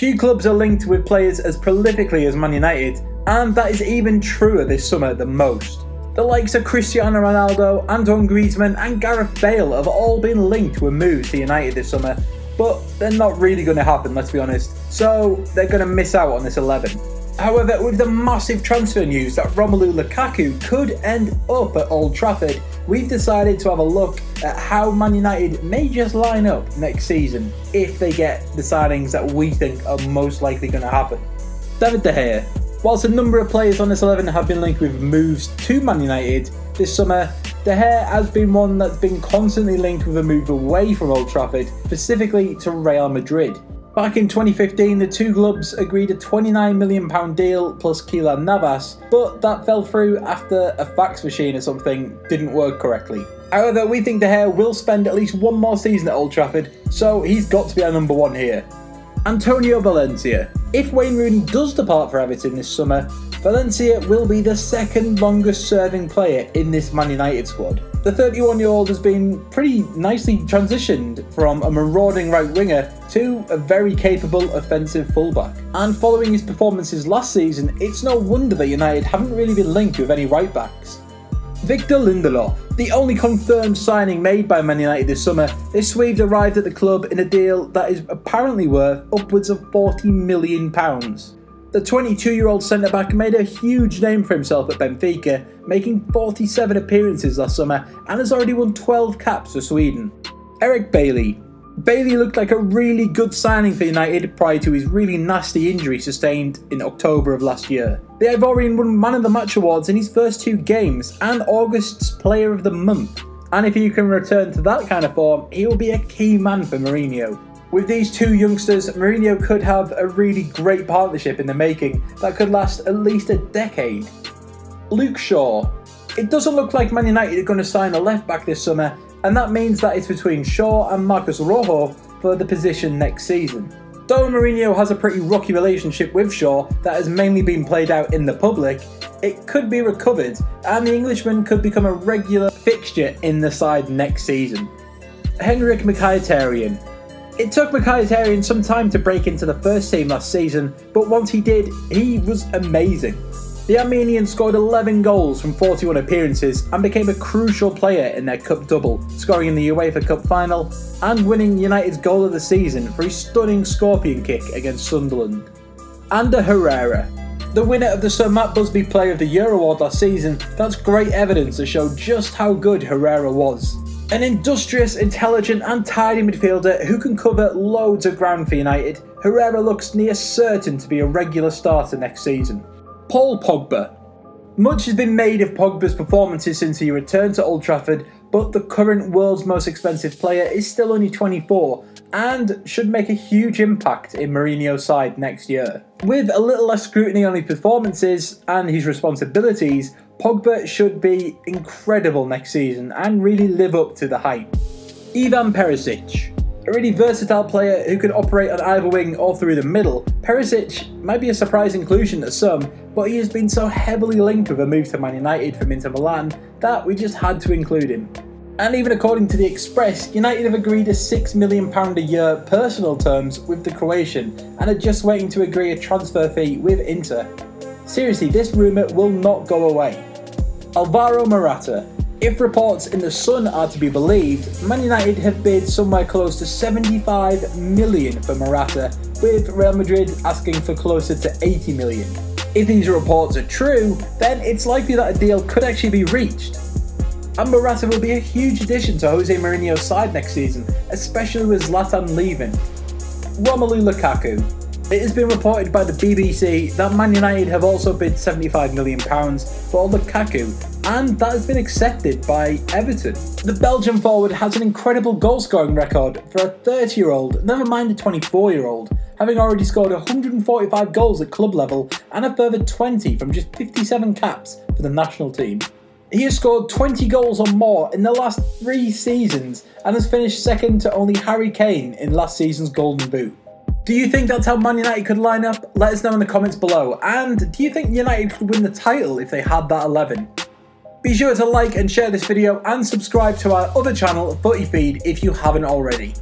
Few clubs are linked with players as prolifically as Man United, and that is even truer this summer than most. The likes of Cristiano Ronaldo, Antoine Griezmann and Gareth Bale have all been linked with moves to United this summer, but they're not really going to happen, let's be honest, so they're going to miss out on this 11. However, with the massive transfer news that ROMELU LUKAKU could end up at Old Trafford, we've decided to have a look at how Man United may just line up next season if they get the signings that we think are most likely going to happen. David De Gea. Whilst a number of players on this 11 have been linked with moves to Man United this summer, De Gea has been one that's been constantly linked with a move away from Old Trafford, specifically to Real Madrid. Back in 2015, the two clubs agreed a £29 million deal plus Keylor Navas, but that fell through after a fax machine or something didn't work correctly. However, we think De Gea will spend at least one more season at Old Trafford, so he's got to be our number one here. Antonio Valencia. If Wayne Rooney does depart for Everton this summer, Valencia will be the second longest serving player in this Man United squad. The 31-year-old has been pretty nicely transitioned from a marauding right winger to a very capable offensive fullback. And following his performances last season, it's no wonder that United haven't really been linked with any right backs. Victor Lindelof. The only confirmed signing made by Man United this summer, this Swede arrived at the club in a deal that is apparently worth upwards of £40 million. The 22-year-old centre-back made a huge name for himself at Benfica, making 47 appearances last summer and has already won 12 caps for Sweden. Eric Bailly. Bailey looked like a really good signing for United prior to his really nasty injury sustained in October of last year. The Ivorian won Man of the Match awards in his first 2 games and August's Player of the Month. And if he can return to that kind of form, he will be a key man for Mourinho. With these two youngsters, Mourinho could have a really great partnership in the making that could last at least a decade. Luke Shaw. It doesn't look like Man United are going to sign a left back this summer, and that means that it's between Shaw and Marcos Rojo for the position next season. Though Mourinho has a pretty rocky relationship with Shaw that has mainly been played out in the public, it could be recovered and the Englishman could become a regular fixture in the side next season. Henrik Mkhitaryan. It took Mkhitaryan some time to break into the first team last season, but once he did, he was amazing. The Armenian scored 11 goals from 41 appearances and became a crucial player in their cup double, scoring in the UEFA Cup final and winning United's goal of the season for his stunning scorpion kick against Sunderland. Ander Herrera. The winner of the Sir Matt Busby Player of the Year award last season, that's great evidence to show just how good Herrera was. An industrious, intelligent and tidy midfielder who can cover loads of ground for United, Herrera looks near certain to be a regular starter next season. Paul Pogba. Much has been made of Pogba's performances since he returned to Old Trafford, but the current world's most expensive player is still only 24 and should make a huge impact in Mourinho's side next year. With a little less scrutiny on his performances and his responsibilities, Pogba should be incredible next season and really live up to the hype. Ivan Perisic. A really versatile player who can operate on either wing or through the middle, Perisic might be a surprise inclusion to some, but he has been so heavily linked with a move to Man United from Inter Milan that we just had to include him. And even according to the Express, United have agreed a £6 million a year personal terms with the Croatian and are just waiting to agree a transfer fee with Inter. Seriously, this rumour will not go away. Alvaro Morata. If reports in The Sun are to be believed, Man United have bid somewhere close to £75 million for Morata, with Real Madrid asking for closer to £80 million. If these reports are true, then it's likely that a deal could actually be reached. And Morata will be a huge addition to Jose Mourinho's side next season, especially with Zlatan leaving. ROMELU LUKAKU. It has been reported by the BBC that Man United have also bid £75 million for Lukaku, and that has been accepted by Everton. The Belgian forward has an incredible goal-scoring record for a 30-year-old, never mind a 24-year-old, having already scored 145 goals at club level and a further 20 from just 57 caps for the national team. He has scored 20 goals or more in the last 3 seasons and has finished second to only Harry Kane in last season's Golden Boot. Do you think that's how Man United could line up? Let us know in the comments below. And do you think United could win the title if they had that 11? Be sure to like and share this video and subscribe to our other channel, Footy Feed, if you haven't already.